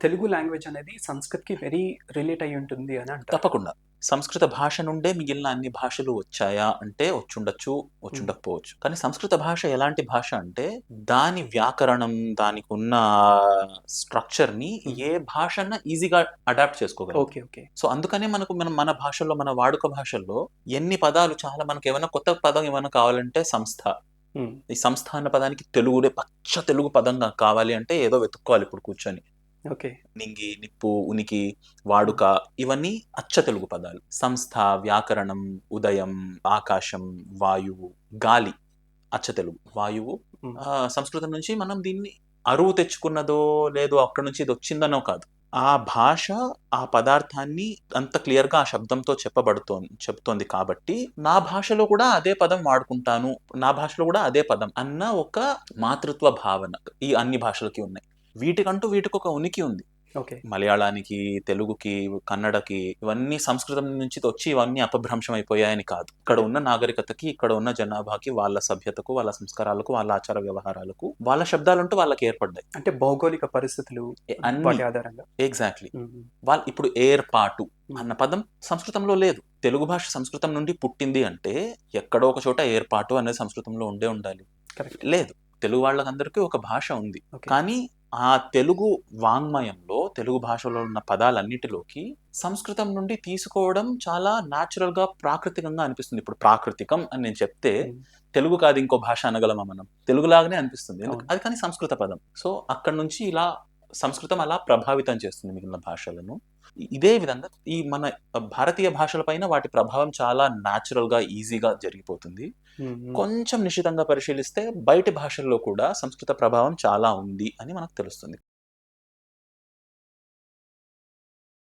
Telugu language అనేది సంస్కృత్‌కి very relate అయ్యి ఉంటుంది అని అంటారు. తప్పకుండా. సంస్కృత భాష నుండే మిగిలిన అన్ని భాషలు వచ్చాయా అంటే వచ్చుండొచ్చు, హ్మ్. వచ్చుండకపోవచ్చు. కానీ సంస్కృత భాష ఎలాంటి భాష అంటే దాని వ్యాకరణం, దానికున్న స్ట్రక్చర్‌ని హ్మ్. ఏ భాష అన్నా ఈజీగా అడాప్ట్ చేసుకోగలదు. ఓకే. ఓకే. సో, అందుకనే మనం మన భాషల్లో, మన వాడుక భాషల్లో ఎన్ని పదాలు చాలా మనకేమన్నా కొత్త పదం ఏమన్నా కావాలంటే సంస్థ. హ్మ్. ఈ సంస్థ అన్న పదానికి తెలుగులో పచ్చ తెలుగు పదం నాకు కావాలి అంటే ఏదో వెతుక్కోవాలి ఇప్పుడు కూర్చొని. ఓకే. నింగి, నిప్పు, ఉనికి, హ్మ్. వాడుక ఇవన్నీ అచ్చ తెలుగు పదాలు. సంస్థ, వ్యాకరణం, ఉదయం, ఆకాశం, వాయువు, గాలి అచ్చ తెలుగు. వాయువు హ్మ్. సంస్కృతం నుంచి మనం దీన్ని అరువు తెచ్చుకున్నదో, లేదో అక్కడి నుంచి ఇదొచ్చిందనో కాదు. ఆ భాష ఆ పదార్థాన్ని అంత క్లియర్‌గా ఆ శబ్దంతో చెప్తోంది కాబట్టి, నా భాషలో కూడా అదే పదం వాడుకుంటాను. నా భాషలో కూడా అదే పదం అన్న ఒక మాతృత్వ భావన ఈ అన్ని భాషలకి ఉన్నాయి. వీటికొక ఉనికి ఉంది. ఓకే. మలయాళానికి, తెలుగుకి, కన్నడకి ఇవన్నీ సంస్కృతం నుంచి వచ్చి ఇవన్నీ అపభ్రంశం అయిపోయాయని కాదు. ఇక్కడ అంటే ఉన్న నాగరికతకి, ఇక్కడ ఉన్న జనాభాకి, వాళ్ళ సభ్యతకు, వాళ్ళ సంస్కారాలకు, వాళ్ళ ఆచార వ్యవహారాలకు వాళ్ళ శబ్దాలంటూ వాళ్ళకి ఏర్పడ్డాయి. అంటే భౌగోళిక పరిస్థితులు అన్నీ వాటి ఆధారంగా. ఎగ్జాక్ట్‌లీ. హ్మ్. ఇప్పుడు ఏర్పాటు హ్మ్. అన్న పదం సంస్కృతంలో లేదు. తెలుగు భాష సంస్కృతం నుండి పుట్టింది అంటే ఎక్కడో ఒక చోట ఏర్పాటు అనేది సంస్కృతంలో ఉండే ఉండాలి. కరెక్ట్. లేదు. తెలుగు వాళ్ళకందరికీ ఒక భాష ఉంది. ఓకే. కానీ ఆ తెలుగు వాంగ్మయంలో, తెలుగు భాషలో ఉన్న పదాలన్నిటిలోకి సంస్కృతం నుండి తీసుకోవడం చాలా న్యాచురల్‌గా, ప్రాకృతికంగా అనిపిస్తుంది. ఇప్పుడు ప్రాకృతికం అని నేను చెప్తే, హ్మ్. తెలుగు కాదు ఇంకో భాష అనగలమా మనం? తెలుగులాగానే అనిపిస్తుంది. అవును. అది కానీ సంస్కృత పదం. సో, అక్కడి నుంచి ఇలా సంస్కృతం అలా ప్రభావితం చేస్తుంది మిగిలిన భాషలను. ఇదే విధంగా ఈ మన భారతీయ భాషల పైన వాటి ప్రభావం చాలా న్యాచురల్‌గా, ఈజీగా జరిగిపోతుంది. హ్మ్. హ్మ్. కొంచెం నిశితంగా పరిశీలిస్తే బయటి భాషల్లో కూడా సంస్కృత ప్రభావం చాలా ఉంది అని మనకు తెలుస్తుంది.